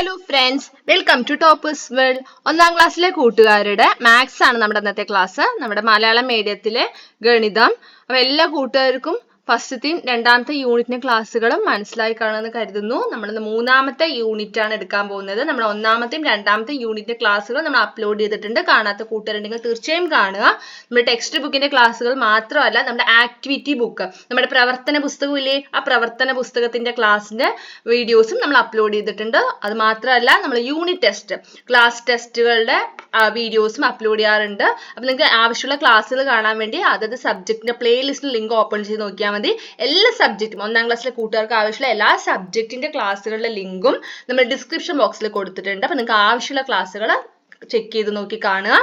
Hello friends, welcome to toppers world. ഒന്നാം ക്ലാസ്സിലെ കൂട്ടുകാരുടെ മാത്സ് ആണ് നമ്മുടെ ഇന്നത്തെ ക്ലാസ്. നമ്മുടെ മലയാളം മീഡിയത്തിലെ ഗണിതം. അപ്പൊ എല്ലാ കൂട്ടുകാർക്കും ഫസ്റ്റത്തെയും രണ്ടാമത്തെ യൂണിറ്റിന്റെ ക്ലാസ്സുകളും മനസ്സിലായി കാണുമെന്ന് കരുതുന്നു. നമ്മൾ മൂന്നാമത്തെ യൂണിറ്റ് ആണ് എടുക്കാൻ പോകുന്നത്. നമ്മൾ ഒന്നാമത്തെയും രണ്ടാമത്തെയും യൂണിറ്റിന്റെ ക്ലാസ്സുകൾ നമ്മൾ അപ്ലോഡ് ചെയ്തിട്ടുണ്ട്. കാണാത്ത കൂട്ടുകാരുണ്ടെങ്കിൽ തീർച്ചയായും കാണുക. നമ്മുടെ ടെക്സ്റ്റ് ബുക്കിന്റെ ക്ലാസ്സുകൾ മാത്രമല്ല, നമ്മുടെ ആക്ടിവിറ്റി ബുക്ക്, നമ്മുടെ പ്രവർത്തന പുസ്തകമില്ലേ, ആ പ്രവർത്തന പുസ്തകത്തിന്റെ ക്ലാസ്സിന്റെ വീഡിയോസും നമ്മൾ അപ്ലോഡ് ചെയ്തിട്ടുണ്ട്. അത് മാത്രമല്ല, നമ്മൾ യൂണിറ്റ് ടെസ്റ്റ്, ക്ലാസ് ടെസ്റ്റുകളുടെ വീഡിയോസും അപ്ലോഡ് ചെയ്യാറുണ്ട്. അപ്പൊ നിങ്ങൾക്ക് ആവശ്യമുള്ള ക്ലാസ്സുകൾ കാണാൻ വേണ്ടി അതത് സബ്ജക്റ്റിന്റെ പ്ലേലിസ്റ്റിൽ ലിങ്ക് ഓപ്പൺ ചെയ്ത് നോക്കിയാൽ മതി. എല്ലാ സബ്ജക്റ്റും, ഒന്നാം ക്ലാസ്സിലെ കൂട്ടുകാർക്ക് ആവശ്യമുള്ള എല്ലാ സബ്ജക്റ്റിന്റെ ക്ലാസ്സുകളുടെ ലിങ്കും നമ്മൾ ഡിസ്ക്രിപ്ഷൻ ബോക്സിൽ കൊടുത്തിട്ടുണ്ട്. അപ്പൊ നിങ്ങൾക്ക് ആവശ്യമുള്ള ക്ലാസ്സുകൾ ചെക്ക് ചെയ്ത് നോക്കി കാണുക.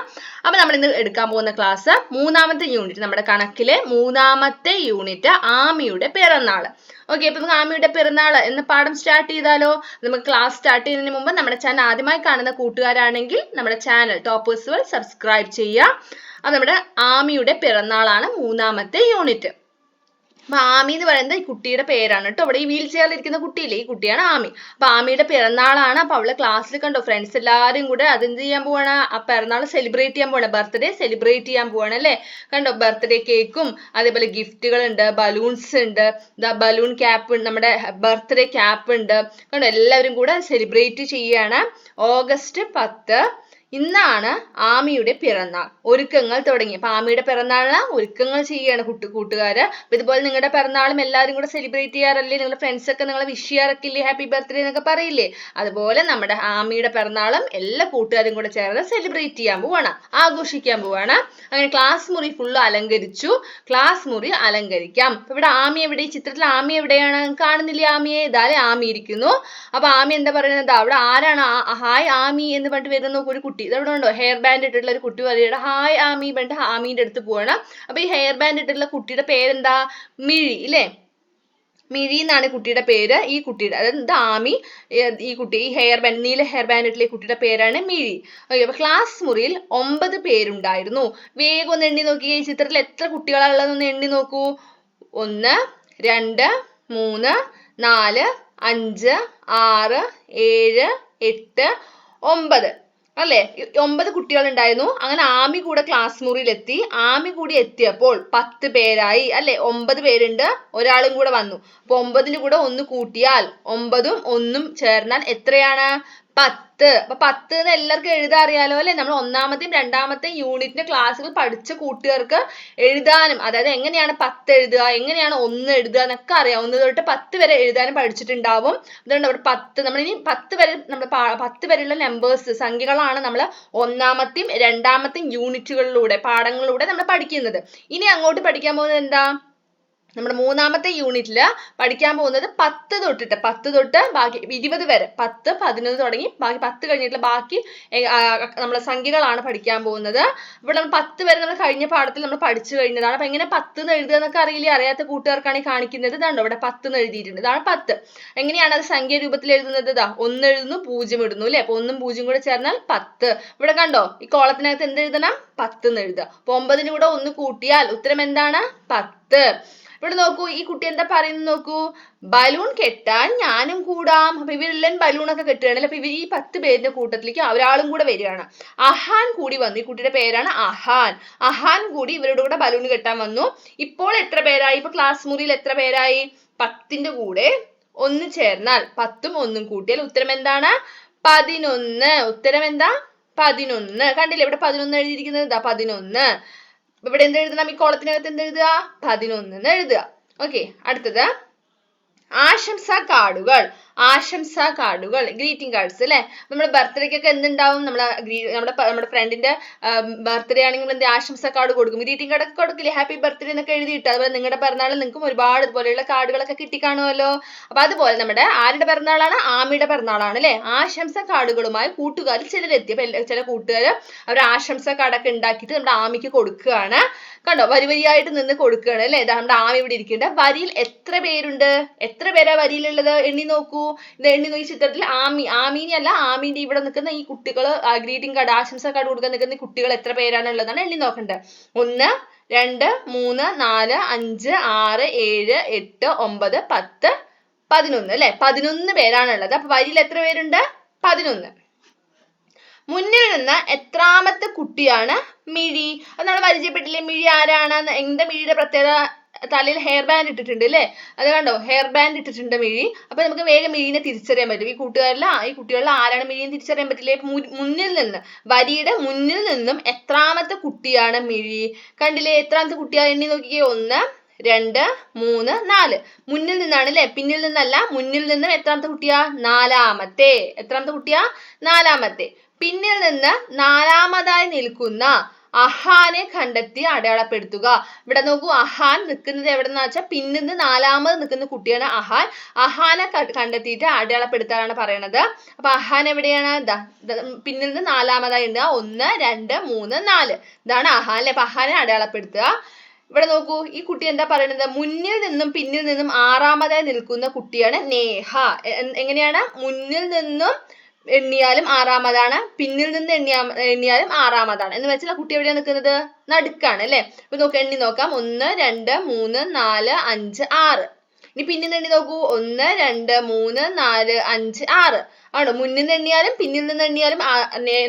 അപ്പൊ നമ്മൾ ഇന്ന് എടുക്കാൻ പോകുന്ന ക്ലാസ് മൂന്നാമത്തെ യൂണിറ്റ്, നമ്മുടെ കണക്കിലെ മൂന്നാമത്തെ യൂണിറ്റ്, ആമിയുടെ പിറന്നാള്. ഓക്കെ, അപ്പൊ നമുക്ക് ആമിയുടെ പിറന്നാൾ എന്ന പാഠം സ്റ്റാർട്ട് ചെയ്താലോ? നമുക്ക് ക്ലാസ് സ്റ്റാർട്ട് ചെയ്യുന്നതിന് മുമ്പ് നമ്മുടെ ചാനൽ ആദ്യമായി കാണുന്ന കൂട്ടുകാരാണെങ്കിൽ നമ്മുടെ ചാനൽ ടോപ്പേഴ്സ് വേൾഡ് സബ്സ്ക്രൈബ് ചെയ്യുക. അപ്പൊ നമ്മുടെ ആമിയുടെ പിറന്നാളാണ് മൂന്നാമത്തെ യൂണിറ്റ്. അപ്പൊ ആമി എന്ന് പറയുന്നത് ഈ കുട്ടിയുടെ പേരാണ് കേട്ടോ. ഇവിടെ ഈ വീൽ ചെയറിൽ ഇരിക്കുന്ന കുട്ടിയില്ലേ, ഈ കുട്ടിയാണ് ആമി. അപ്പൊ ആമിയുടെ പിറന്നാളാണ്. അപ്പൊ അവളെ ക്ലാസ്സിൽ കണ്ടോ ഫ്രണ്ട്സ് എല്ലാരും കൂടെ അതെന്ത് ചെയ്യാൻ പോവാണ്, ആ പിറന്നാൾ സെലിബ്രേറ്റ് ചെയ്യാൻ പോവാണ്, ബർത്ത്ഡേ സെലിബ്രേറ്റ് ചെയ്യാൻ പോവാണ് അല്ലെ. കണ്ടോ, ബർത്ത്ഡേ കേക്കും അതേപോലെ ഗിഫ്റ്റുകൾ ഉണ്ട്, ബലൂൺസ് ഉണ്ട്, ബലൂൺ ക്യാപ്പ് ഉണ്ട്, നമ്മുടെ ബർത്ത്ഡേ ക്യാപ്പ് ഉണ്ട്. കണ്ടോ, എല്ലാവരും കൂടെ സെലിബ്രേറ്റ് ചെയ്യാണ്. ഓഗസ്റ്റ് 10 ഇന്നാണ് ആമിയുടെ പിറന്നാൾ. ഒരുക്കങ്ങൾ തുടങ്ങി. അപ്പൊ ആമിയുടെ പിറന്നാളിന് ഒരുക്കങ്ങൾ ചെയ്യാണ് കൂട്ടുകാര്. ഇതുപോലെ നിങ്ങളുടെ പിറന്നാളും എല്ലാവരും കൂടെ സെലിബ്രേറ്റ് ചെയ്യാറല്ലേ? നിങ്ങളുടെ ഫ്രണ്ട്സ് ഒക്കെ നിങ്ങളെ വിഷ് ചെയ്യാറൊക്കെ ഇല്ലേ, ഹാപ്പി ബർത്ത്ഡേ എന്നൊക്കെ പറയില്ലേ? അതുപോലെ നമ്മുടെ ആമിയുടെ പിറന്നാളും എല്ലാ കൂട്ടുകാരും കൂടെ ചേർന്ന് സെലിബ്രേറ്റ് ചെയ്യാൻ പോവാണ്, ആഘോഷിക്കാൻ പോവാണ്. അങ്ങനെ ക്ലാസ് മുറി ഫുള്ള് അലങ്കരിച്ചു. ക്ലാസ് മുറി അലങ്കരിക്കാം. അപ്പൊ ഇവിടെ ആമി എവിടെ? ഈ ചിത്രത്തിൽ ആമി എവിടെയാണ്? കാണുന്നില്ലേ ആമിയെ? ഇതാലെ ആമി ഇരിക്കുന്നു. അപ്പൊ ആമി എന്താ പറയുന്നത്? അവിടെ ആരാണ് ഹായ് ആമി എന്ന് പറഞ്ഞിട്ട് വരുന്ന ഒരു കുട്ടി ഇതവിടെ ഉണ്ടോ? ഹെയർ ബാൻഡ് ഇട്ടിട്ടുള്ള ഒരു കുട്ടി പറയുന്നത് ഹായ് ആമി പറഞ്ഞിട്ട് ആമീന്റെ അടുത്ത് പോവാണ്. അപ്പൊ ഈ ഹെയർ ബാൻഡ് ഇട്ടിട്ടുള്ള കുട്ടിയുടെ പേരെന്താ? മിഴി ഇല്ലേ? മിഴി എന്നാണ് കുട്ടിയുടെ പേര്. ഈ കുട്ടിയുടെ, അതായത് ആമി, ഈ കുട്ടി ഈ ഹെയർ ബാൻഡ്, നീല ഹെയർ ബാൻഡ് ഇട്ടുള്ള കുട്ടിയുടെ പേരാണ് മിഴി. ഓക്കെ, അപ്പൊ ക്ലാസ് മുറിയിൽ 9 പേരുണ്ടായിരുന്നു. വേഗം ഒന്ന് എണ്ണി നോക്കി. ഈ ചിത്രത്തിൽ എത്ര കുട്ടികളുള്ളതെന്ന് എണ്ണി നോക്കൂ. 1 2 3 4 5 6 7 8 9 അല്ലെ, 9 കുട്ടികൾ ഉണ്ടായിരുന്നു. അങ്ങനെ ആമി കൂടെ ക്ലാസ് മുറിയിൽ എത്തി. ആമി കൂടി എത്തിയപ്പോൾ 10 പേരായി അല്ലെ. 9 പേരുണ്ട്, ഒരാളും കൂടെ വന്നു. അപ്പൊ 9ന്റെ കൂടെ 1 കൂട്ടിയാൽ 9ഉം 1ഉം ചേർന്നാൽ എത്രയാണ്? 10. അപ്പൊ 10 എന്ന് എല്ലാവർക്കും എഴുതാൻ അറിയാലോ അല്ലെ. നമ്മൾ ഒന്നാമത്തെയും രണ്ടാമത്തെയും യൂണിറ്റിന്റെ ക്ലാസ്സുകൾ പഠിച്ച കൂട്ടുകാർക്ക് എഴുതാനും, അതായത് എങ്ങനെയാണ് 10 എഴുതുക, എങ്ങനെയാണ് 1 എഴുതുക എന്നൊക്കെ അറിയാം. 1 തൊട്ട് 10 വരെ എഴുതാനും പഠിച്ചിട്ടുണ്ടാവും. അതുകൊണ്ട് അവിടെ 10, നമ്മൾ ഇനി 10 വരെ, നമ്മുടെ 10 വരെയുള്ള നമ്പേഴ്സ്, സംഖ്യകളാണ് നമ്മൾ ഒന്നാമത്തെയും രണ്ടാമത്തെയും യൂണിറ്റുകളിലൂടെ, പാഠങ്ങളിലൂടെ നമ്മൾ പഠിക്കുന്നത്. ഇനി അങ്ങോട്ട് പഠിക്കാൻ പോകുന്നത് എന്താ? നമ്മുടെ മൂന്നാമത്തെ യൂണിറ്റിൽ പഠിക്കാൻ പോകുന്നത് 10 തൊട്ട് ബാക്കി 20 വരെ, 10 11 തുടങ്ങി ബാക്കി 10 കഴിഞ്ഞിട്ടുള്ള ബാക്കി നമ്മളെ സംഖ്യകളാണ് പഠിക്കാൻ പോകുന്നത്. ഇവിടെ നമ്മൾ 10 വരെ നമ്മൾ കഴിഞ്ഞ പാഠത്തിൽ നമ്മൾ പഠിച്ചു കഴിഞ്ഞതാണ്. അപ്പൊ എങ്ങനെ 10 എന്ന് എഴുതുക എന്നൊക്കെ അറിയില്ലേ? അറിയാത്ത കൂട്ടുകാർക്കാണ് ഈ കാണിക്കുന്നത്. ഇതാണ്ടോ ഇവിടെ 10 എന്ന് എഴുതിയിട്ടുണ്ട്. ഇതാണ് 10. എങ്ങനെയാണ് അത് സംഖ്യ രൂപത്തിൽ എഴുതുന്നത്? ഇതാ 1 എഴുതുന്നു, 0 ഇടുന്നു അല്ലെ. അപ്പൊ 1ഉം 0ഉം കൂടെ ചേർന്നാൽ 10. ഇവിടെ കണ്ടോ, ഈ കോളത്തിനകത്ത് എന്ത് എഴുതണം? 10 എന്ന് എഴുതുക. അപ്പൊ 9ന്റെ കൂടെ 1 കൂട്ടിയാൽ ഉത്തരം എന്താണ്? 10. ഇവിടെ നോക്കൂ, ഈ കുട്ടി എന്താ പറയുന്നത് നോക്കൂ. ബലൂൺ കെട്ടാൻ ഞാനും കൂടാം. അപ്പൊ ഇവരെല്ലാം ബലൂൺ ഒക്കെ കെട്ടുകയാണല്ലോ. അപ്പൊ ഇവർ ഈ 10 പേരിന്റെ കൂട്ടത്തിലേക്ക് ഒരാളും കൂടെ വരികയാണ്. അഹാൻ കൂടി വന്നു. ഈ കുട്ടിയുടെ പേരാണ് അഹാൻ. അഹാൻ കൂടി ഇവരുടെ കൂടെ ബലൂൺ കെട്ടാൻ വന്നു. ഇപ്പോൾ എത്ര പേരായി? ഇപ്പൊ ക്ലാസ് മുറിയിൽ എത്ര പേരായി? 10ന്റെ കൂടെ 1 ചേർന്നാൽ 10ഉം 1ഉം കൂട്ടിയാൽ ഉത്തരം എന്താണ്? 11. ഉത്തരം എന്താ? 11. കണ്ടില്ലേ ഇവിടെ 11 എഴുതിയിരിക്കുന്നത്? ഇതാ 11. ഇവിടെ എന്ത് എഴുതണം? ഈ കോളത്തിനകത്ത് എന്ത് എഴുതുക? 11 എന്ന് എഴുതുക. ഓക്കെ, അടുത്തത് ആശംസാ കാർഡുകൾ. ആശംസാ കാർഡുകൾ, ഗ്രീറ്റിംഗ് കാർഡ്സ് അല്ലെ. നമ്മുടെ ബർത്ത്ഡേക്കൊക്കെ എന്തുണ്ടാവും? നമ്മുടെ ഫ്രണ്ടിന്റെ ബർത്ത്ഡേ ആണെങ്കിൽ എന്ത് ആശംസാ കാർഡ് കൊടുക്കും, ഗ്രീറ്റിംഗ് കാർഡ് ഒക്കെ കൊടുക്കില്ലേ, ഹാപ്പി ബർത്ത്ഡേ എന്നൊക്കെ എഴുതിയിട്ട്. അതുപോലെ നിങ്ങളുടെ പിറന്നാളിൽ നിങ്ങൾക്കും ഒരുപാട് ഇതുപോലെയുള്ള കാർഡുകളൊക്കെ കിട്ടിക്കാണുമല്ലോ. അപ്പൊ അതുപോലെ നമ്മുടെ ആരുടെ പിറന്നാളാണ്? ആമിയുടെ പിറന്നാളാണ് അല്ലെ. ആശംസാ കാർഡുകളുമായി കൂട്ടുകാരിൽ ചിലരെത്തി. അപ്പൊ ചില കൂട്ടുകാർ അവർ ആശംസാ കാർഡൊക്കെ ഉണ്ടാക്കിയിട്ട് നമ്മുടെ ആമിക്ക് കൊടുക്കുകയാണ്. കണ്ടോ, വരിയായിട്ട് നിന്ന് കൊടുക്കുകയാണ് അല്ലെ. നമ്മുടെ ആമി ഇവിടെ ഇരിക്കുന്നുണ്ട്. വരിയിൽ എത്ര പേരുണ്ട്? എത്ര പേരാ വരിയിലുള്ളത്? എണ്ണി നോക്കൂ. ഇത് എണ്ണി നോക്കി. ചിത്രത്തിൽ ആമീനല്ല, ആമീന്റെ ഇവിടെ നിൽക്കുന്ന ഈ കുട്ടികൾ, ഗ്രീറ്റിംഗ് കാർഡ്, ആശംസാ കാർഡ് കൊടുക്കാൻ നിൽക്കുന്ന കുട്ടികൾ എത്ര പേരാണ് ഉള്ളതാണ് എണ്ണി നോക്കണ്ടേ. 1 2 3 4 5 6 7 8 9 10 11 അല്ലെ. 11 പേരാണ് ഉള്ളത്. അപ്പൊ വരിയിൽ എത്ര പേരുണ്ട്? 11. മുന്നിൽ നിന്ന് എത്രാമത്തെ കുട്ടിയാണ് മിഴി? അത് നമ്മൾ പരിചയപ്പെട്ടില്ലേ? മിഴി ആരാണ്? എന്താ മിഴിയുടെ പ്രത്യേകത? തലയിൽ ഹെയർ ബാൻഡ് ഇട്ടിട്ടുണ്ട് അല്ലേ? അത് കണ്ടോ, ഹെയർ ബാൻഡ് ഇട്ടിട്ടുണ്ട് മിഴി. അപ്പൊ നമുക്ക് വേഗം മിഴിനെ തിരിച്ചറിയാൻ പറ്റും. ഈ കുട്ടികളിൽ ആരാണ് മിഴിയെ തിരിച്ചറിയാൻ പറ്റില്ലേ? മുന്നിൽ നിന്ന്, വരിയുടെ മുന്നിൽ നിന്നും എത്രാമത്തെ കുട്ടിയാണ് മിഴി? കണ്ടില്ലേ? എത്രാമത്തെ കുട്ടിയാ? എണ്ണി നോക്കിക്കേ. 1, 2, 3, 4. മുന്നിൽ നിന്നാണ് അല്ലെ, പിന്നിൽ നിന്നല്ല. മുന്നിൽ നിന്നും എത്രാമത്തെ കുട്ടിയാ? 4ാമത്തെ. എത്രാമത്തെ കുട്ടിയാ? 4ാമത്തെ. പിന്നിൽ നിന്ന് 4ാമതായി നിൽക്കുന്ന അഹാനെ കണ്ടെത്തി അടയാളപ്പെടുത്തുക. ഇവിടെ നോക്കൂ, അഹാൻ നിൽക്കുന്നത് എവിടെന്ന് വെച്ചാൽ പിന്നിൽ നിന്ന് 4ാമത് നിൽക്കുന്ന കുട്ടിയാണ് അഹാൻ. അഹാനെ കണ്ടെത്തിയിട്ട് അടയാളപ്പെടുത്താനാണ് പറയണത്. അപ്പൊ അഹാൻ എവിടെയാണ്? പിന്നിൽ നിന്ന് 4ാമതായി ഉണ്ട്. 1, 2, 3, 4. ഇതാണ് അഹാൻ അല്ലെ. അപ്പൊ അഹാനെ അടയാളപ്പെടുത്തുക. ഇവിടെ നോക്കൂ, ഈ കുട്ടി എന്താ പറയുന്നത്? മുന്നിൽ നിന്നും പിന്നിൽ നിന്നും 6ാമതായി നിൽക്കുന്ന കുട്ടിയാണ് നേഹ. എങ്ങനെയാണ്? മുന്നിൽ നിന്നും എണ്ണിയാലും 6ാമതാണ്, പിന്നിൽ നിന്ന് എണ്ണിയാലും 6ാമതാണ്. എന്ന് വെച്ചാൽ കുട്ടി എവിടെയാണ് നിൽക്കുന്നത്? നടുക്കാണ് അല്ലെ. അപ്പൊ നോക്ക്, എണ്ണി നോക്കാം. 1, 2, 3, 4, 5, 6. ഇനി പിന്നിൽ നിന്ന് എണ്ണി നോക്കൂ. 1, 2, 3, 4, 5, 6 ആണോ? മുന്നിൽ നിന്ന് എണ്ണിയാലും പിന്നിൽ നിന്ന് എണ്ണിയാലും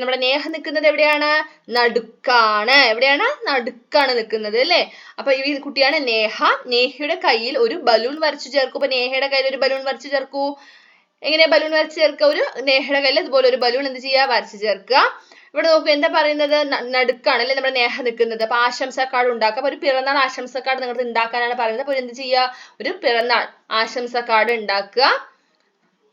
നമ്മുടെ നേഹ നിൽക്കുന്നത് എവിടെയാണ്? നടുക്കാണ്. എവിടെയാണ്? നടുക്കാണ് നിൽക്കുന്നത് അല്ലെ. അപ്പൊ ഈ കുട്ടിയാണ് നേഹ. നേഹയുടെ കയ്യിൽ ഒരു ബലൂൺ വരച്ചു ചേർക്കൂ. അപ്പൊ നേഹയുടെ കയ്യിൽ ഒരു ബലൂൺ വരച്ചു ചേർക്കൂ. എങ്ങനെയാ ബലൂൺ വരച്ചു ചേർക്കുക? ഒരു നേഹയുടെ കയ്യിൽ ഇതുപോലെ ഒരു ബലൂൺ എന്ത് ചെയ്യുക? വരച്ചു ചേർക്കുക. ഇവിടെ നോക്കൂ, എന്താ പറയുന്നത്? നടുക്കാണ് അല്ലെ നമ്മുടെ നേഹ നിൽക്കുന്നത്. അപ്പൊ ആശംസ കാർഡ് ഉണ്ടാക്കുക. അപ്പൊ ഒരു പിറന്നാൾ ആശംസ കാർഡ് നിങ്ങൾക്ക് ഉണ്ടാക്കാനാണ് പറയുന്നത്. അപ്പൊ എന്ത് ചെയ്യുക? ഒരു പിറന്നാൾ ആശംസ കാർഡ് ഉണ്ടാക്കുക.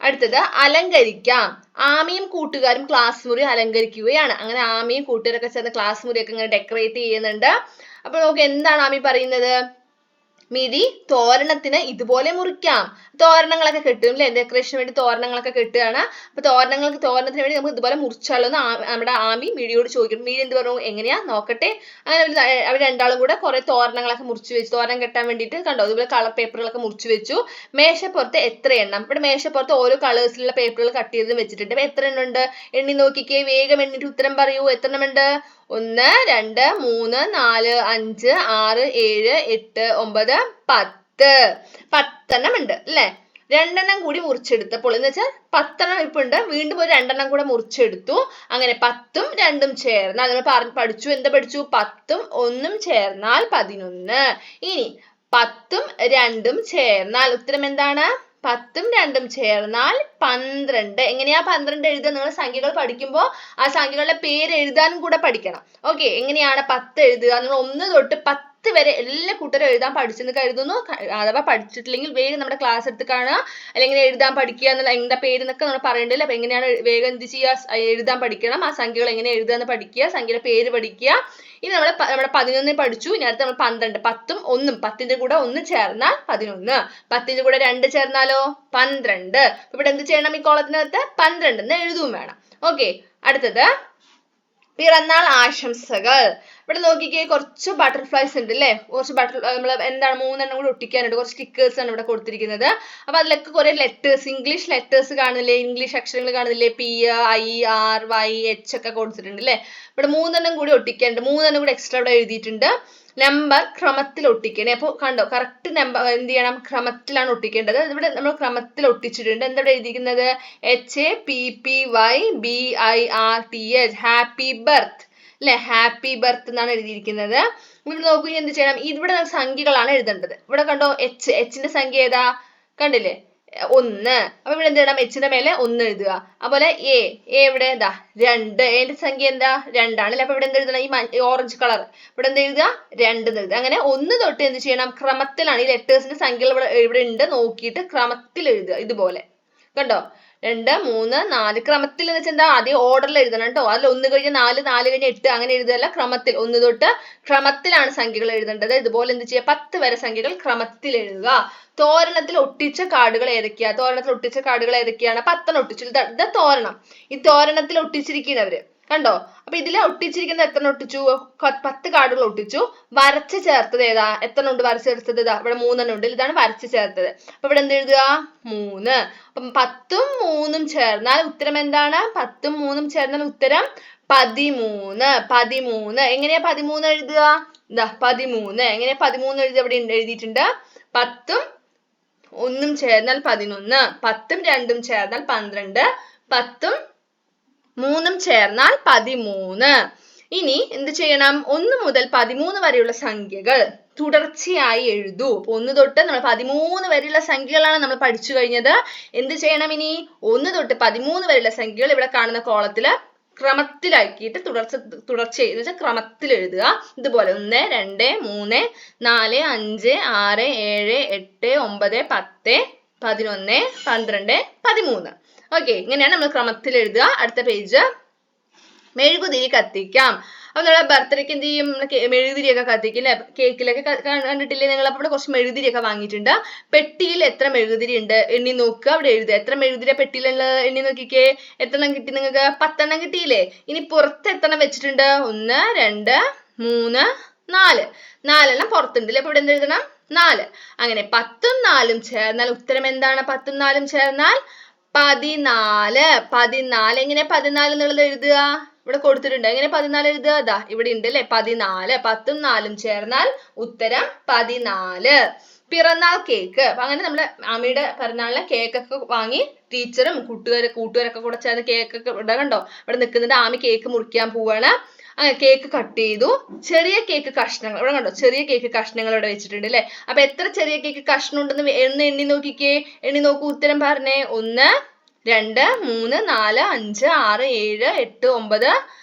അടുത്തത് അലങ്കരിക്കാം. ആമിയും കൂട്ടുകാരും ക്ലാസ് മുറി അലങ്കരിക്കുകയാണ്. അങ്ങനെ ആമിയും കൂട്ടുകാരൊക്കെ ചേർന്ന് ക്ലാസ് മുറിയൊക്കെ ഇങ്ങനെ ഡെക്കറേറ്റ് ചെയ്യുന്നുണ്ട്. അപ്പൊ നോക്ക്, എന്താണ് ആമി പറയുന്നത്? മിഴി തോരണത്തിന് ഇതുപോലെ മുറിക്കാം. തോരണങ്ങളൊക്കെ കെട്ടും അല്ലെ, ഡെക്കറേഷന് വേണ്ടി തോരണങ്ങളൊക്കെ കെട്ടുകയാണ്. അപ്പൊ തോരണത്തിന് വേണ്ടി നമുക്ക് ഇതുപോലെ മുറിച്ചാലോ എന്ന് നമ്മുടെ ആമി മിഴിയോട് ചോദിക്കും. മിഴി എന്ത് പറഞ്ഞു? എങ്ങനെയാ നോക്കട്ടെ. അങ്ങനെ അവർ രണ്ടാളും കൂടെ കുറെ തോരണങ്ങളൊക്കെ മുറിച്ചു വെച്ചു. തോരണം കെട്ടാൻ വേണ്ടിയിട്ട് കണ്ടോ, ഇതുപോലെ കളർ പേപ്പറുകളൊക്കെ മുറിച്ചു വെച്ചു. മേശപ്പുറത്ത് എത്ര എണ്ണം? ഇവിടെ മേശപ്പുറത്ത് ഓരോ കളേഴ്സിലുള്ള പേപ്പറുകൾ കട്ട് ചെയ്ത് വെച്ചിട്ടുണ്ട്. അപ്പൊ എത്ര എണ്ണം ഉണ്ട്? എണ്ണി നോക്കിക്കേ. വേഗം എണ്ണിട്ട് ഉത്തരം പറയൂ. എത്ര എണ്ണം ഉണ്ട്? 1, 2, 3, 4, 5, 6, 7, 8, 9, 10. 10 ഉണ്ട് അല്ലെ. 2 എണ്ണം കൂടി മുറിച്ചെടുത്തപ്പോൾ എന്ന് വെച്ചാൽ 10 എണ്ണം ഇപ്പൊ ഉണ്ട്. വീണ്ടും ഒരു 2 എണ്ണം കൂടെ മുറിച്ചെടുത്തു. അങ്ങനെ 10ഉം 2ഉം ചേർന്നാൽ നമ്മൾ പഠിച്ചു. എന്താ പഠിച്ചു? 10ഉം 1ഉം ചേർന്നാൽ 11. ഇനി 10ഉം 2ഉം ചേർന്നാൽ ഉത്തരം എന്താണ്? 10ഉം 2ഉം ചേർന്നാൽ 12. എങ്ങനെയാ 12 എഴുതുക? നിങ്ങൾ സംഖ്യകൾ പഠിക്കുമ്പോൾ ആ സംഖ്യകളുടെ പേര് എഴുതാനും കൂടെ പഠിക്കണം. ഓക്കെ, എങ്ങനെയാണ് 10 എഴുതുക? നിങ്ങൾ 1 തൊട്ട് 10 വരെ എല്ലാ കൂട്ടരും എഴുതാൻ പഠിച്ചെന്ന് കരുതുന്നു. അഥവാ പഠിച്ചിട്ടില്ലെങ്കിൽ വേഗം നമ്മുടെ ക്ലാസ് എടുത്ത് കാണുക. അല്ലെങ്കിൽ എഴുതാൻ പഠിക്കുക എന്നുള്ള എന്താ പേര് എന്നൊക്കെ നമ്മൾ പറയണ്ടല്ലോ. അപ്പൊ എങ്ങനെയാണ് വേഗം എന്ത് ചെയ്യുക? എഴുതാൻ പഠിക്കണം. ആ സംഖ്യകൾ എങ്ങനെ എഴുതുക എന്ന് പഠിക്കുക. സംഖ്യയുടെ പേര് പഠിക്കുക. ഇനി നമ്മുടെ 11 പഠിച്ചു. ഇനി അടുത്ത് നമ്മൾ 12. 10ഉം 1ഉം 10ന്റെ കൂടെ 1 ചേർന്നാൽ 11. 10ന്റെ കൂടെ 2 ചേർന്നാലോ? 12. ഇവിടെ എന്ത് ചെയ്യണം? ഈ കോളത്തിനകത്ത് 12 എന്ന് എഴുതുകയും വേണം. ഓക്കെ, അടുത്തത് പിറന്നാൾ ആശംസകൾ. ഇവിടെ നോക്കിക്കേ, കുറച്ച് ബട്ടർഫ്ലൈസ് ഉണ്ട് അല്ലെ. കുറച്ച് നമ്മൾ എന്താണ് 3 എണ്ണം കൂടി ഒട്ടിക്കാനുണ്ട്. കുറച്ച് സ്റ്റിക്കേഴ്സ് ആണ് ഇവിടെ കൊടുത്തിരിക്കുന്നത്. അപ്പൊ അതിലൊക്കെ കുറെ ലെറ്റേഴ്സ്, ഇംഗ്ലീഷ് ലെറ്റേഴ്സ് കാണുന്നില്ലേ? ഇംഗ്ലീഷ് അക്ഷരങ്ങൾ കാണുന്നില്ലേ? PIRYH ഒക്കെ കൊടുത്തിട്ടുണ്ട് അല്ലെ. ഇവിടെ 3 എണ്ണം കൂടി ഒട്ടിക്കാനുണ്ട്. 3 എണ്ണം കൂടി എക്സ്ട്രാ ഇവിടെ എഴുതിയിട്ടുണ്ട്. നമ്പർ ക്രമത്തിൽ ഒട്ടിക്കണേ. അപ്പൊ കണ്ടോ, കറക്റ്റ് നമ്പർ എന്ത് ചെയ്യണം? ക്രമത്തിലാണ് ഒട്ടിക്കേണ്ടത്. ഇവിടെ നമ്മൾ ക്രമത്തിൽ ഒട്ടിച്ചിട്ടുണ്ട്. എന്താ എഴുതിയിരിക്കുന്നത്? HAPPYBIRTH, ഹാപ്പി ബർത്ത് അല്ലെ. ഹാപ്പി ബർത്ത് എന്നാണ് എഴുതിയിരിക്കുന്നത്. ഇവിടെ നോക്കൂ, എന്ത് ചെയ്യണം? ഇവിടെ സംഖ്യകളാണ് എഴുതേണ്ടത്. ഇവിടെ കണ്ടോ, എച്ചിന്റെ സംഖ്യ ഏതാ? കണ്ടില്ലേ? 1. അപ്പൊ ഇവിടെ എന്ത് ചെയ്യണം? എച്ചിന്റെ മേലെ 1 എഴുതുക. അതുപോലെ എ എവിടെ? 2. എന്റെ സംഖ്യ എന്താ? 2 ആണ്. അപ്പൊ ഇവിടെ എന്ത് എഴുതണം? ഈ ഓറഞ്ച് കളർ ഇവിടെ എന്ത് എഴുതുക? 2 എന്ന് എഴുതുക. അങ്ങനെ 1 തൊട്ട് എന്ത് ചെയ്യണം? ക്രമത്തിലാണ്. ഈ ലെറ്റേഴ്സിന്റെ സംഖ്യകൾ ഇവിടെ ഉണ്ട്, നോക്കിയിട്ട് ക്രമത്തിൽ എഴുതുക. ഇതുപോലെ കണ്ടോ, 2, 3, 4 ക്രമത്തിൽ എന്ന് വെച്ചാൽ എന്താ? ആദ്യം ഓർഡറിൽ എഴുതണം കേട്ടോ. അതിൽ 1 കഴിഞ്ഞ് 4, 4 കഴിഞ്ഞ് 8 അങ്ങനെ എഴുതുകയല്ല. ക്രമത്തിൽ 1 തൊട്ട് ക്രമത്തിലാണ് സംഖ്യകൾ എഴുതേണ്ടത്. ഇതുപോലെ എന്ത് ചെയ്യുക? 10 വരെ സംഖ്യകൾ ക്രമത്തിൽ എഴുതുക. തോരണത്തിൽ ഒട്ടിച്ച കാർഡുകൾ ഏതൊക്കെയാ? തോരണത്തിൽ ഒട്ടിച്ച കാർഡുകൾ ഏതൊക്കെയാണ്? 10 ഒട്ടിച്ചു. ഇത് തോരണം. ഈ തോരണത്തിൽ ഒട്ടിച്ചിരിക്കുന്നവര് കണ്ടോ. അപ്പൊ ഇതിൽ ഒട്ടിച്ചിരിക്കുന്നത് എത്ര ഒട്ടിച്ചു? 10 കാർഡുകൾ ഒട്ടിച്ചു. വരച്ച് ചേർത്തത് ഏതാ? എത്ര ഉണ്ട് വരച്ച് ചേർത്തത്? ഇവിടെ 3 എണ്ണം ഉണ്ട്. ഇതാണ് വരച്ച് ചേർത്തത്. അപ്പൊ ഇവിടെ എന്ത് എഴുതുക? 3. അപ്പം 10ഉം 3ഉം ചേർന്നാൽ ഉത്തരം എന്താണ്? 10ഉം 3ഉം ചേർന്നാൽ ഉത്തരം 13. 13. എങ്ങനെയാ 13 എഴുതുക? 13. എങ്ങനെയാ 13 എഴുതുക? ഇവിടെ എഴുതിയിട്ടുണ്ട്. 10ഉം 1ഉം ചേർന്നാൽ 11, 10ഉം 2ഉം ചേർന്നാൽ 12, 10ഉം 3ഉം ചേർന്നാൽ 13. ഇനി എന്ത് ചെയ്യണം? 1 മുതൽ 13 വരെയുള്ള സംഖ്യകൾ തുടർച്ചയായി എഴുതൂ. 1 തൊട്ട് നമ്മൾ 13 വരെയുള്ള സംഖ്യകളാണ് നമ്മൾ പഠിച്ചു കഴിഞ്ഞത്. എന്ത് ചെയ്യണം ഇനി? 1 തൊട്ട് 13 വരെയുള്ള സംഖ്യകൾ ഇവിടെ കാണുന്ന കോളത്തില് ക്രമത്തിലാക്കിയിട്ട് തുടർച്ച എന്ന് വെച്ചാൽ ക്രമത്തിൽ എഴുതുക. ഇതുപോലെ 1 2 3 4 5 6 7 8 9 10 11 12 13. ഓക്കെ, ഇങ്ങനെയാണ് നമ്മൾ ക്രമത്തിൽ എഴുതുക. അടുത്ത പേജ്. മെഴുകുതിരി കത്തിക്കാം. അപ്പൊ നമ്മളെ ബർത്ത്ഡേക്ക് എന്ത് ചെയ്യും? മെഴുകുതിരിയൊക്കെ കത്തിക്കും അല്ലെ? കേക്കിലൊക്കെ കണ്ടിട്ടില്ലേ നിങ്ങൾ? അപ്പൊ ഇവിടെ കുറച്ച് മെഴുകുതിരിയൊക്കെ വാങ്ങിയിട്ടുണ്ട്. പെട്ടിയിൽ എത്ര മെഴുകുതിരി ഉണ്ട് എണ്ണി നോക്കുക. അവിടെ എഴുതുക. എത്ര മെഴുകുതിരി പെട്ടിയിലുള്ളത് എണ്ണി നോക്കിക്കേ. എത്രണ്ണം കിട്ടി നിങ്ങൾക്ക്? 10 എണ്ണം കിട്ടിയില്ലേ? ഇനി പുറത്ത് എത്രണ്ണം വെച്ചിട്ടുണ്ട്? 1 2 3 4. 4 എണ്ണം പുറത്തുണ്ട് അല്ലെ? അപ്പൊ ഇവിടെ എന്ത് എഴുതണം? 4. അങ്ങനെ 10ഉം 4ഉം ചേർന്നാൽ ഉത്തരം എന്താണ്? 10ഉം 4ഉം ചേർന്നാൽ 14. 14. എങ്ങനെ 14 എന്നുള്ളത് എഴുതുക? ഇവിടെ കൊടുത്തിട്ടുണ്ട്. എങ്ങനെ 14 എഴുതുക? ദാ ഇവിടെ ഉണ്ട് അല്ലെ? 14. 10ഉം 4ഉം ചേർന്നാൽ ഉത്തരം 14. പിറന്നാൾ കേക്ക്. അപ്പൊ അങ്ങനെ നമ്മള് അമ്മയുടെ പിറന്നാളിലെ കേക്കൊക്കെ വാങ്ങി ടീച്ചറും കൂട്ടുകാരൊക്കെ കൂടെ ചേർന്ന് കേക്കൊക്കെ ഇവിടെ കണ്ടോ ഇവിടെ നിൽക്കുന്നുണ്ട്. ആമി കേക്ക് മുറിക്കാൻ പോവാണ്. അങ്ങനെ കേക്ക് കട്ട് ചെയ്തു. ചെറിയ കേക്ക് കഷ്ണങ്ങൾ ഇവിടെ കണ്ടോ? ചെറിയ കേക്ക് കഷ്ണങ്ങൾ ഇവിടെ വെച്ചിട്ടുണ്ട് അല്ലെ? അപ്പൊ എത്ര ചെറിയ കേക്ക് കഷ്ണം ഉണ്ടെന്ന് എണ്ണി നോക്കിക്കേ. എണ്ണി നോക്കൂ, ഉത്തരം പറഞ്ഞേ. 1 2 3 4 5 6 7 8 9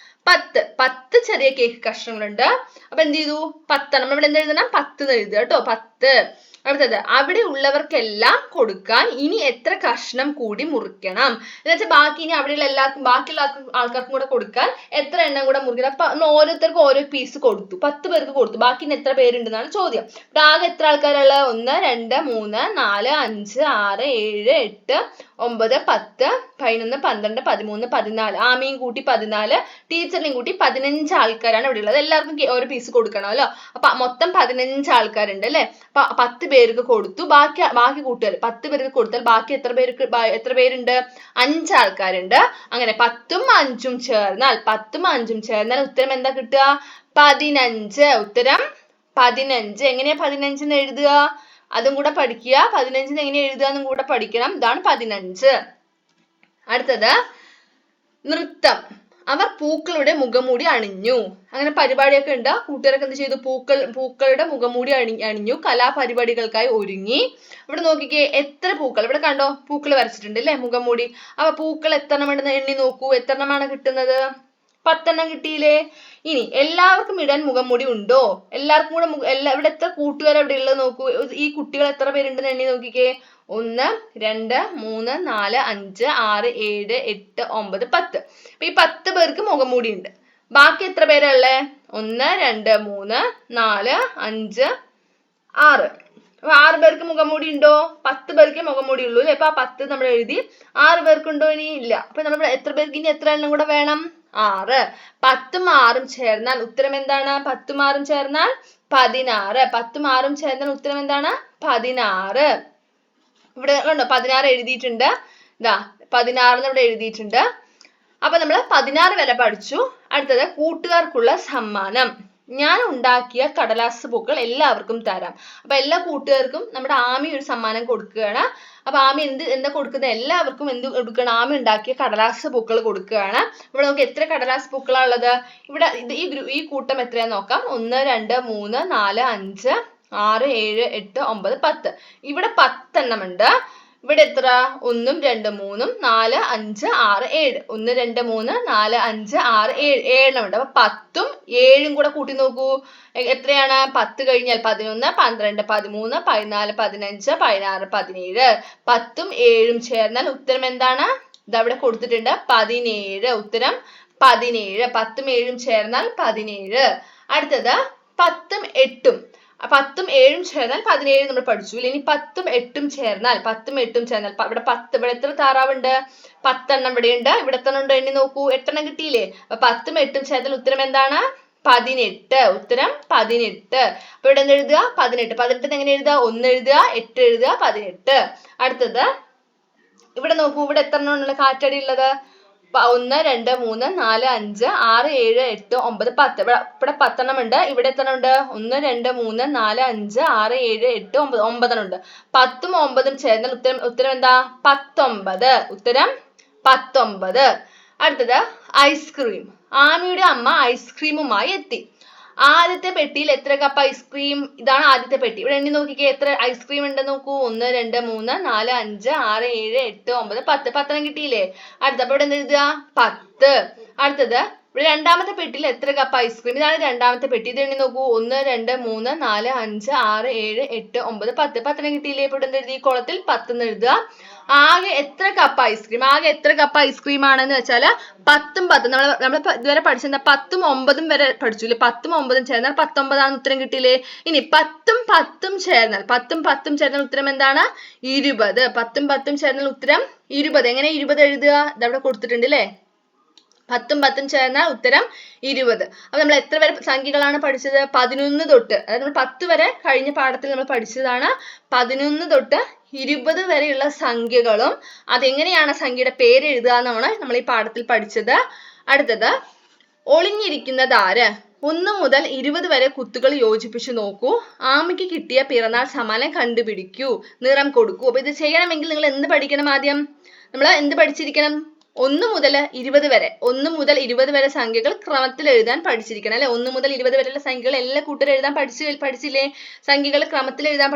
10. 10 ചെറിയ കേക്ക് കഷ്ണങ്ങളുണ്ട്. അപ്പൊ എന്ത് ചെയ്തു? 10. നമ്മൾ ഇവിടെ എന്ത് എഴുതണം? 10 എഴുതുക കേട്ടോ. 10. അടുത്തത്, അവിടെ ഉള്ളവർക്കെല്ലാം കൊടുക്കാൻ ഇനി എത്ര കഷ്ണം കൂടി മുറിക്കണം? എന്നുവെച്ചാൽ ബാക്കി ഇനി അവിടെയുള്ള ബാക്കിയുള്ള ആൾക്കാർക്കും കൂടെ കൊടുക്കാൻ എത്ര എണ്ണം കൂടെ മുറിക്കണം? അപ്പൊ നമ്മൾ ഓരോരുത്തർക്കും ഓരോ പീസ് കൊടുത്തു. 10 പേർക്ക് കൊടുത്തു. ബാക്കി ഇനി എത്ര പേരുണ്ടെന്നാണ് ചോദ്യം. ഇവിടെ ആകെ എത്ര ആൾക്കാരുള്ള? 1 2 3 4 5 6 7 8 9 10 11 12 13 14. ആമയും കൂട്ടി 14, ടീച്ചറിനെയും കൂട്ടി 15 ആൾക്കാരാണ് ഇവിടെ ഉള്ളത്. എല്ലാവർക്കും ഓരോ പീസ് കൊടുക്കണമല്ലോ. അപ്പൊ മൊത്തം 15 ആൾക്കാരുണ്ട് അല്ലെ? അപ്പൊ 10 പേർക്ക് കൊടുത്തു. ബാക്കി കൂട്ടുകാർ 10 പേർക്ക് കൊടുത്താൽ ബാക്കി എത്ര പേരുണ്ട്? 5 ആൾക്കാരുണ്ട്. അങ്ങനെ 10ഉം 5ഉം ചേർന്നാൽ 10ഉം 5ഉം ചേർന്നാൽ ഉത്തരം എന്താ കിട്ടുക? 15. ഉത്തരം 15. എങ്ങനെയാ 15 എന്ന് എഴുതുക? അതും കൂടെ പഠിക്കുക. 15 എങ്ങനെ എഴുതുക എന്നും കൂടെ പഠിക്കണം. ഇതാണ് 15. അടുത്തത്, നൃത്തം. അവർ പൂക്കളുടെ മുഖംമൂടി അണിഞ്ഞു. അങ്ങനെ പരിപാടിയൊക്കെ ഉണ്ട്. കൂട്ടുകാരൊക്കെ എന്ത് ചെയ്തു? പൂക്കളുടെ മുഖംമൂടി അണിഞ്ഞു. കലാപരിപാടികൾക്കായി ഒരുങ്ങി. ഇവിടെ നോക്കിക്കേ, എത്ര പൂക്കൾ ഇവിടെ കണ്ടോ? പൂക്കൾ വരച്ചിട്ടുണ്ട് അല്ലെ? മുഖംമൂടി. അപ്പൊ പൂക്കൾ എത്ര എണ്ണം ഉണ്ടെന്ന് എണ്ണി നോക്കൂ. എത്ര എണ്ണമാണ് കിട്ടുന്നത്? 10 എണ്ണം കിട്ടിയില്ലേ? ഇനി എല്ലാവർക്കും ഇടാൻ മുഖംമൂടി ഉണ്ടോ? എല്ലാവർക്കും കൂടെ ഇവിടെ എത്ര കൂട്ടുകാർ അവിടെ ഉള്ളത് നോക്കൂ. ഈ കുട്ടികൾ എത്ര പേരുണ്ടെന്ന് എണ്ണി നോക്കിക്കേ. 1 2 3 4 5 6 7 8 9 10. അപ്പൊ ഈ 10 പേർക്ക് മുഖംമൂടി ഉണ്ട്. ബാക്കി എത്ര പേരാ ഉള്ളേ? 1 2 3 4 5 6. അപ്പൊ 6 പേർക്ക് മുഖംമൂടി ഉണ്ടോ? 10 പേർക്ക് മുഖംമൂടി ഉള്ളൂ അല്ലെ? അപ്പൊ ആ 10 നമ്മൾ എഴുതി. 6 പേർക്കുണ്ടോ? ഇനി ഇല്ല. അപ്പൊ നമ്മൾ എത്ര പേർക്ക് ഇനി എത്ര എണ്ണം കൂടെ വേണം? 6. 10ഉം 6ഉം ചേർന്നാൽ ഉത്തരം എന്താണ്? 10ഉം 6ഉം ചേർന്നാൽ 16. 10ഉം 6ഉം ചേർന്നാൽ ഉത്തരം എന്താണ്? 16. ഇവിടെ കണ്ടോ 16 എഴുതിയിട്ടുണ്ട്. ഇതാ 16 ഇവിടെ എഴുതിയിട്ടുണ്ട്. അപ്പൊ നമ്മൾ 16 വരെ പഠിച്ചു. അടുത്തത്, കൂട്ടുകാർക്കുള്ള സമ്മാനം. ഞാൻ ഉണ്ടാക്കിയ കടലാസ് പൂക്കൾ എല്ലാവർക്കും തരാം. അപ്പൊ എല്ലാ കൂട്ടുകാർക്കും നമ്മുടെ ആമി ഒരു സമ്മാനം കൊടുക്കുകയാണ്. അപ്പൊ ആമി എന്താ കൊടുക്കുന്നത്? എല്ലാവർക്കും എന്ത് കൊടുക്കണം? ആമി ഉണ്ടാക്കിയ കടലാസ് പൂക്കൾ കൊടുക്കുകയാണ്. ഇവിടെ നമുക്ക് എത്ര കടലാസ് പൂക്കളാണ് ഉള്ളത്? ഇവിടെ ഈ കൂട്ടം എത്രയാന്ന് നോക്കാം. 1 2 3 4 5 6 7 8 9 10. ഇവിടെ 10 എണ്ണം ഉണ്ട്. ഇവിടെ എത്ര? 1 2 3 4 5 6 7. 1 2 3 4 5 6 7 7 ഉണ്ട്. അപ്പൊ 10ഉം 7ഉം കൂടെ കൂട്ടി നോക്കൂ. എത്രയാണ്? 10 കഴിഞ്ഞാൽ 11 12 13 14 15 16 17. 10ഉം 7ഉം ചേർന്നാൽ ഉത്തരം എന്താണ്? ഇത് അവിടെ കൊടുത്തിട്ടുണ്ട് 17. ഉത്തരം 17. 10ഉം 7ഉം ചേർന്നാൽ 17. അടുത്തത്, 10ഉം 8ഉം. 10ഉം 7ഉം ചേർന്നാൽ 17 നമ്മൾ പഠിച്ചു. ഇനി 10ഉം 8ഉം ചേർന്നാൽ ഇവിടെ 10 ഇവിടെ എത്ര താറാവുണ്ട്? 10 എണ്ണം ഇവിടെ ഉണ്ട്. ഇവിടെ എത്ര ഉണ്ട് എണ്ണി നോക്കൂ. 8 എണ്ണം കിട്ടിയില്ലേ? അപ്പൊ 10ഉം 8ഉം ചേർന്നാൽ ഉത്തരം എന്താണ്? 18. ഉത്തരം 18. അപ്പൊ ഇവിടെ എന്ത് എഴുതുക? 18. 18 എങ്ങനെ എഴുതുക? 1 എഴുതുക, 8 എഴുതുക, 18. അടുത്തത്, ഇവിടെ നോക്കൂ. ഇവിടെ എത്ര എണ്ണം ഉള്ള കാറ്റടി ഉള്ളത്? 1 2 3 4 5 6 7 8 9 10. ഇവിടെ 10 എണ്ണം ഉണ്ട്. ഇവിടെ എത്ര ഉണ്ട്? 1 2 3 4 5 6 7 8 9 9 എണ്ണം ഉണ്ട്. 10ഉം 9ഉം ചേർന്നാൽ ഉത്തരം എന്താ? 19. ഉത്തരം 19. അടുത്തത് ഐസ്ക്രീം. ആമിയുടെ അമ്മ ഐസ്ക്രീമുമായി എത്തി. ആദ്യത്തെ പെട്ടിയിൽ എത്ര കപ്പ് ഐസ്ക്രീം? ഇതാണ് ആദ്യത്തെ പെട്ടി. ഇവിടെ എണ്ണി നോക്കിക്കേ, എത്ര ഐസ്ക്രീം ഉണ്ടെന്ന് നോക്കൂ. 1 2 3 4 5 6 7 8 9 10. 10 കിട്ടിയില്ലേ? അടുത്തപ്പോ ഇവിടെ എന്ത് എഴുതുക? 10. അടുത്തത് ഇവിടെ രണ്ടാമത്തെ പെട്ടിയിൽ എത്ര കപ്പ് ഐസ്ക്രീം? ഇതാണ് രണ്ടാമത്തെ പെട്ടി. ഇത് എണ്ണി നോക്കൂ. 1 2 3 4 5 6 7 8 9 10. 10 കിട്ടിയില്ലേ? ഇപ്പോൾ ഇവിടെ എഴുതി കോളത്തിൽ 10 എന്ന് എഴുതുക. ആകെ എത്ര കപ്പ് ഐസ്ക്രീം? ആകെ എത്ര കപ്പ് ഐസ്ക്രീം ആണെന്ന് വെച്ചാൽ 10ഉം 10. നമ്മൾ ഇതുവരെ പഠിച്ചെന്താ? 10ഉം 9ഉം വരെ പഠിച്ചു ഇല്ലേ? 10ഉം 9ഉം ചേർന്നാൽ 19 ഉത്തരം കിട്ടിയില്ലേ? ഇനി 10ഉം 10ഉം ചേർന്നാൽ 10ഉം 10ഉം ചേർന്നാൽ ഉത്തരം എന്താണ്? 20. 10ഉം 10ഉം ചേർന്നാൽ ഉത്തരം 20. എങ്ങനെ 20 എഴുതുക? ഇതവിടെ കൊടുത്തിട്ടുണ്ട് അല്ലേ? 10ഉം 10ഉം ചേർന്നാൽ ഉത്തരം 20. അപ്പൊ നമ്മൾ എത്ര വരെ സംഖ്യകളാണ് പഠിച്ചത്? 11 തൊട്ട്, അതായത് നമ്മൾ 10 വരെ കഴിഞ്ഞ പാഠത്തിൽ നമ്മൾ പഠിച്ചതാണ്. 11 തൊട്ട് 20 വരെയുള്ള സംഖ്യകളും അതെങ്ങനെയാണ് സംഖ്യയുടെ പേര് എഴുതുക എന്നാണ് നമ്മൾ ഈ പാഠത്തിൽ പഠിച്ചത്. അടുത്തത് ഒളിഞ്ഞിരിക്കുന്നത് ആര്? 1 മുതൽ 20 വരെ കുത്തുകൾ യോജിപ്പിച്ച് നോക്കൂ. ആമയ്ക്ക് കിട്ടിയ പിറന്നാൾ സമ്മാനം കണ്ടുപിടിക്കൂ. നിറം കൊടുക്കൂ. അപ്പൊ ഇത് ചെയ്യണമെങ്കിൽ നിങ്ങൾ എന്ത് പഠിക്കണം? ആദ്യം നമ്മൾ എന്ത് പഠിച്ചിരിക്കണം? 1 മുതൽ 20 വരെ, 1 മുതൽ 20 വരെ സംഖ്യകൾ ക്രമത്തിൽ എഴുതാൻ പഠിച്ചിരിക്കണം അല്ലെ? 1 മുതൽ 20 വരെയുള്ള സംഖ്യകൾ എല്ലാ കൂട്ടരും എഴുതാൻ പഠിച്ചില്ലേ? സംഖ്യകൾ ക്രമത്തിൽ എഴുതാൻ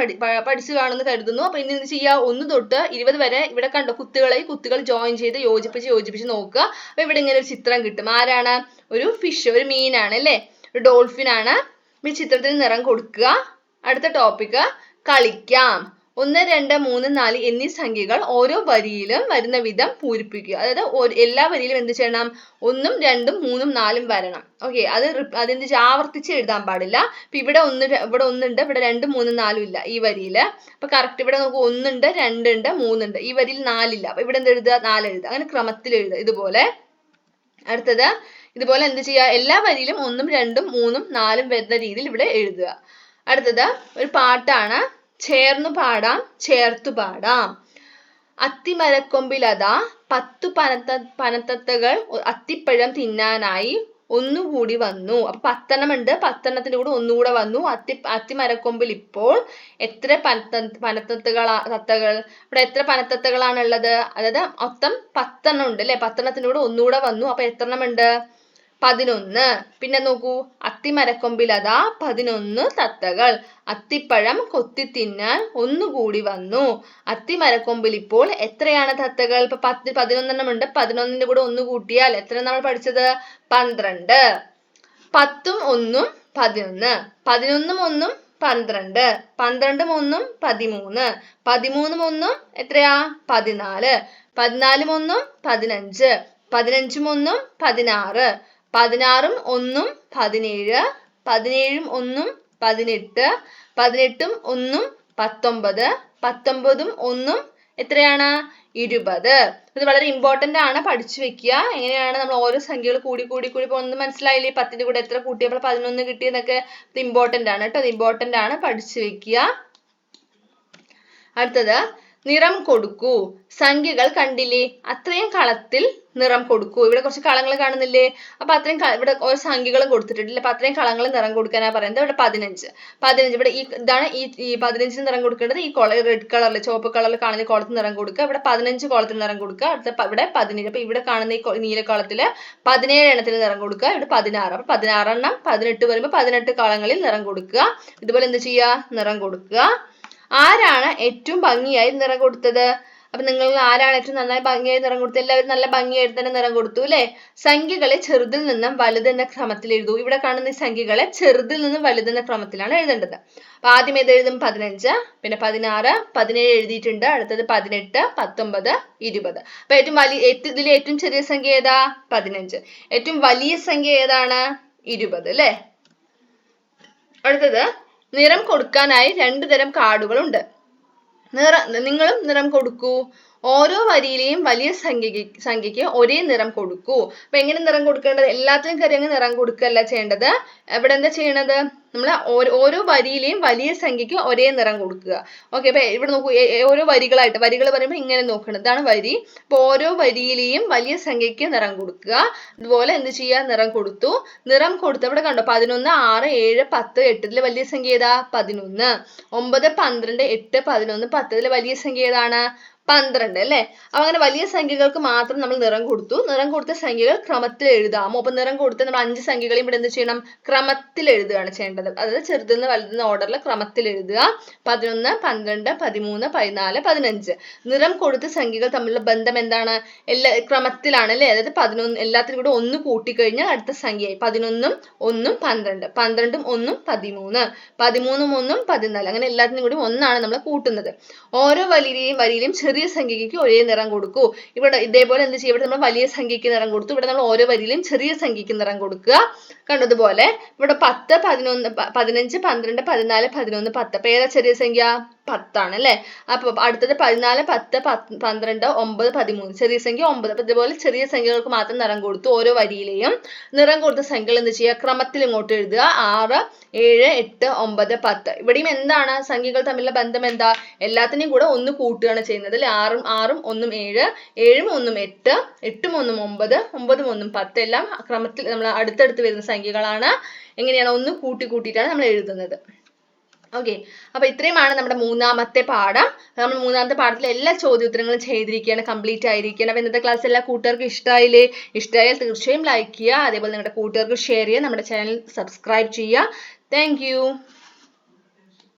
പഠിച്ചു കാണുമെന്ന് കരുതുന്നു. അപ്പൊ ഇനി എന്ത് ചെയ്യുക? 1 തൊട്ട് 20 വരെ ഇവിടെ കണ്ടോ കുത്തുകൾ ജോയിൻ ചെയ്ത് യോജിപ്പിച്ച് നോക്കുക. അപ്പൊ ഇവിടെ ഇങ്ങനെ ഒരു ചിത്രം കിട്ടും. ആരാണ്? ഒരു ഫിഷ്, ഒരു മീനാണ് അല്ലെ? ഒരു ഡോൾഫിൻ ആണ്. ഈ ചിത്രത്തിന് നിറം കൊടുക്കുക. അടുത്ത ടോപ്പിക് കളിക്കാം. 1 2 3 4 എന്നീ സംഖ്യകൾ ഓരോ വരിയിലും വരുന്ന വിധം പൂരിപ്പിക്കുക. അതായത് എല്ലാ വരിയിലും എന്ത് ചെയ്യണം? 1ഉം 2ഉം 3ഉം 4ഉം വരണം. ഓക്കെ, അതെന്ത് ആവർത്തിച്ച് എഴുതാൻ പാടില്ല. ഇപ്പൊ ഇവിടെ 1 ഉണ്ട്, ഇവിടെ 2 3 4 ഇല്ല ഈ വരിയില്. അപ്പൊ കറക്റ്റ് ഇവിടെ നമുക്ക് 1 ഉണ്ട്, 2 ഉണ്ട്, 3 ഉണ്ട്. ഈ വരിയിൽ 4 ഇല്ല. അപ്പൊ ഇവിടെ എന്ത് എഴുതുക? 4 എഴുതുക. അങ്ങനെ ക്രമത്തിൽ എഴുതുക ഇതുപോലെ. അടുത്തത് ഇതുപോലെ എന്ത് ചെയ്യുക? എല്ലാ വരിയിലും 1ഉം 2ഉം 3ഉം 4ഉം വരുന്ന രീതിയിൽ ഇവിടെ എഴുതുക. അടുത്തത് ഒരു പാട്ടാണ്. ചേർന്നു പാടാം ചേർത്തു പാടാം. അത്തിമരക്കൊമ്പിലതാ 10 പനത്തത്തകൾ അത്തിപ്പഴം തിന്നാനായി ഒന്നുകൂടി വന്നു. അപ്പൊ 10 എണ്ണം ഉണ്ട്, 10 എണ്ണത്തിന്റെ കൂടെ ഒന്നുകൂടെ വന്നു. അത്തിമരക്കൊമ്പിൽ ഇപ്പോൾ എത്ര തത്തകൾ? ഇവിടെ എത്ര പനത്തത്തകളാണ് ഉള്ളത്? അതായത് മൊത്തം 10 എണ്ണം ഉണ്ട് അല്ലെ? 10 എണ്ണത്തിന്റെ കൂടെ ഒന്നുകൂടെ വന്നു. അപ്പൊ എത്ര എണ്ണം ഉണ്ട്? 11. പിന്നെ നോക്കൂ, അത്തിമരക്കൊമ്പിലതാ 11 തത്തകൾ അത്തിപ്പഴം കൊത്തി തിന്നാൻ ഒന്നുകൂടി വന്നു. അത്തിമരക്കൊമ്പിൽ ഇപ്പോൾ എത്രയാണ് തത്തകൾ? ഇപ്പൊ 11 എണ്ണം ഉണ്ട്. 11ന്റെ കൂടെ 1 കൂട്ടിയാൽ എത്ര നമ്മൾ പഠിച്ചത്? 12. 10ഉം 1ഉം 11, 11ഉം 1ഉം 12, 12ഉം 1ഉം 13, 13ഉം 1ഉം എത്രയാ? 14, 14ഉം 1ഉം 15, 15ഉം 1ഉം 16, 16ഉം 1ഉം 17, 17ഉം 1ഉം 18, 18ഉം 1ഉം 19, 19ഉം 1ഉം എത്രയാണ്? 20. ഇത് വളരെ ഇമ്പോർട്ടന്റ് ആണ്, പഠിച്ചു വെക്കുക. എങ്ങനെയാണ് നമ്മൾ ഓരോ സംഖ്യകൾ കൂടി പോകുന്നത് മനസ്സിലായില്ലേ? 10ന്റെ കൂടെ എത്ര കൂട്ടിയപ്പോൾ 11 കിട്ടിയെന്നൊക്കെ. ഇത് ഇമ്പോർട്ടന്റ് ആണ് കേട്ടോ, ഇമ്പോർട്ടന്റ് ആണ്, പഠിച്ചു വെക്കുക. അടുത്തത് നിറം കൊടുക്കൂ. സംഖ്യകൾ കണ്ടില്ലേ? അത്രയും കളത്തിൽ നിറം കൊടുക്കൂ. ഇവിടെ കുറച്ച് കളങ്ങൾ കാണുന്നില്ലേ? അപ്പൊ അത്രയും ഇവിടെ ഓരോ സംഖ്യകളും കൊടുത്തിട്ടുണ്ട്. അപ്പൊ അത്രയും കളങ്ങൾ നിറം കൊടുക്കാനാ പറയുന്നത്. ഇവിടെ 15 ഇവിടെ ഇതാണ് ഈ 15 നിറം കൊടുക്കേണ്ടത്. ഈ റെഡ് കളറിൽ ചുവപ്പ് കളറിൽ കാണുന്ന കോളത്തിന് നിറം കൊടുക്കുക. ഇവിടെ 15 കോളത്തിന് നിറം കൊടുക്കുക. അടുത്ത ഇവിടെ 17. അപ്പൊ ഇവിടെ കാണുന്ന ഈ നീല കോളത്തില് 17 എണ്ണത്തിന് നിറം കൊടുക്കുക. ഇവിടെ 16. അപ്പൊ 16 എണ്ണം 18 വരുമ്പോൾ 18 കളങ്ങളിൽ നിറം കൊടുക്കുക. ഇതുപോലെ എന്ത് ചെയ്യുക? നിറം കൊടുക്കുക. ആരാണ് ഏറ്റവും ഭംഗിയായി നിറം കൊടുത്തത്? അപ്പൊ നിങ്ങൾ ആരാണ് ഏറ്റവും നന്നായി ഭംഗിയായി നിറം കൊടുത്തത്? എല്ലാവരും നല്ല ഭംഗിയായിട്ട് തന്നെ നിറം കൊടുത്തു അല്ലെ? സംഖ്യകളെ ചെറുതിൽ നിന്നും വലുതെന്ന ക്രമത്തിൽ എഴുതൂ. ഇവിടെ കാണുന്ന ഈ സംഖ്യകളെ ചെറുതിൽ നിന്നും വലുതെന്ന ക്രമത്തിലാണ് എഴുതേണ്ടത്. അപ്പൊ ആദ്യം ഏത് എഴുതും? 15, പിന്നെ 16, 17 എഴുതിയിട്ടുണ്ട്. അടുത്തത് 18, 19, 20. അപ്പൊ ഇതിലെ ഏറ്റവും ചെറിയ സംഖ്യ ഏതാ? 15. ഏറ്റവും വലിയ സംഖ്യ ഏതാണ്? 20 അല്ലെ? അടുത്തത് നിറം കൊടുക്കാനായി 2 തരം കാർഡുകളുണ്ട്. നിങ്ങളും നിറം കൊടുക്കൂ. ഓരോ വരിയിലെയും വലിയ സംഖ്യയ്ക്ക് ഒരേ നിറം കൊടുക്കൂ. അപ്പൊ എങ്ങനെ നിറം കൊടുക്കേണ്ടത്? എല്ലാത്തിനും കയറി അങ്ങ് നിറം കൊടുക്കുകയല്ല ചെയ്യേണ്ടത്. ഇവിടെ എന്താ ചെയ്യണത്? നമ്മൾ ഓരോ വരിയിലെയും വലിയ സംഖ്യയ്ക്ക് ഒരേ നിറം കൊടുക്കുക. ഓക്കെ, അപ്പൊ ഇവിടെ നോക്കൂ, ഓരോ വരികളായിട്ട്, വരികൾ പറയുമ്പോൾ ഇങ്ങനെ നോക്കണം, ഇതാണ് വരി. അപ്പൊ ഓരോ വരിയിലെയും വലിയ സംഖ്യയ്ക്ക് നിറം കൊടുക്കുക. ഇതുപോലെ എന്ത് ചെയ്യുക? നിറം കൊടുത്തു. നിറം കൊടുത്ത് ഇവിടെ കണ്ടോ 11, 6, 7, 10, 8. ഇതിലെ വലിയ സംഖ്യ ഏതാ? 11. 9, 12, 8, 11, 10. ഇതിലെ വലിയ സംഖ്യ ഏതാണ്? 12 അല്ലേ? അപ്പൊ അങ്ങനെ വലിയ സംഖ്യകൾക്ക് മാത്രം നമ്മൾ നിറം കൊടുത്തു. നിറം കൊടുത്ത സംഖ്യകൾ ക്രമത്തിൽ എഴുതാമോ? അപ്പൊ നിറം കൊടുത്ത നമ്മൾ 5 സംഖ്യകളെയും ഇവിടെ എന്ത് ചെയ്യണം? ക്രമത്തിൽ എഴുതുകയാണ് ചെയ്യേണ്ടത്. അതായത് ചെറുതിന്ന് വലുതെന്ന് ഓർഡറിൽ ക്രമത്തിൽ എഴുതുക. 11, 12, 13, 14, 15. നിറം കൊടുത്ത സംഖ്യകൾ തമ്മിലുള്ള ബന്ധം എന്താണ്? ക്രമത്തിലാണ് അല്ലേ? അതായത് 11 എല്ലാത്തിനും കൂടെ 1 കൂട്ടിക്കഴിഞ്ഞാൽ അടുത്ത സംഖ്യയായി. 11ഉം 1ഉം 12, 12ഉം 1ഉം 13, 13ഉം 1ഉം 14. അങ്ങനെ എല്ലാത്തിനും കൂടി 1ആണ് നമ്മൾ കൂട്ടുന്നത്. ഓരോ വരിയിലെയും ചെറിയ സംഖ്യയ്ക്ക് ഒരേ നിറം കൊടുക്കൂ. ഇവിടെ ഇതേപോലെ എന്ത് ചെയ്യും? ഇവിടെ നമ്മൾ വലിയ സംഖ്യയ്ക്ക് നിറം കൊടുത്തു. ഇവിടെ നമ്മൾ ഓരോ വരിയിലെയും ചെറിയ സംഖ്യയ്ക്ക് നിറം കൊടുക്കുക. കണ്ടതുപോലെ ഇവിടെ 10, 11, 15, 12, 14, 11, 10. അപ്പൊ ഏതാ ചെറിയ സംഖ്യ? 10 ആണ് അല്ലേ? അപ്പൊ അടുത്തത് 14, 10, 12, 9, 13. ചെറിയ സംഖ്യ 9. അപ്പൊ ഇതുപോലെ ചെറിയ സംഖ്യകൾക്ക് മാത്രം നിറം കൊടുത്തു. ഓരോ വരിയിലെയും നിറം കൊടുത്ത സംഖ്യകൾ എന്ത് ചെയ്യുക? ക്രമത്തിൽ ഇങ്ങോട്ട് എഴുതുക. 6, 7, 8, 9, 10. ഇവിടെയും എന്താണ് സംഖ്യകൾ തമ്മിലുള്ള ബന്ധം? എന്താ? എല്ലാത്തിനെയും കൂടെ 1 കൂട്ടുകയാണ് ചെയ്യുന്നത് അല്ലെ? 6ഉം 6ഉം 1ഉം 7, 7ഉം 1ഉം 8, 8ഉം 1ഉം 9, 9ഉം 1ഉം 10. എല്ലാം ക്രമത്തിൽ നമ്മൾ അടുത്തടുത്ത് വരുന്ന സംഖ്യകളാണ്. എങ്ങനെയാണ്? 1 കൂട്ടിയിട്ടാണ് നമ്മൾ എഴുതുന്നത്. ഓക്കെ, അപ്പൊ ഇത്രയുമാണ് നമ്മുടെ മൂന്നാമത്തെ പാഠം. നമ്മൾ മൂന്നാമത്തെ പാഠത്തിലെ എല്ലാ ചോദ്യോത്തരങ്ങളും ചെയ്തിരിക്കുകയാണ്, കംപ്ലീറ്റ് ആയിരിക്കുകയാണ്. അപ്പൊ ഇന്നത്തെ ക്ലാസ് എല്ലാ കൂട്ടുകാർക്കും ഇഷ്ടമായില്ലേ? ഇഷ്ടമായാൽ തീർച്ചയായും ലൈക്ക് ചെയ്യുക. അതേപോലെ നിങ്ങളുടെ കൂട്ടുകാർക്ക് ഷെയർ ചെയ്യുക. നമ്മുടെ ചാനൽ സബ്സ്ക്രൈബ് ചെയ്യുക. താങ്ക്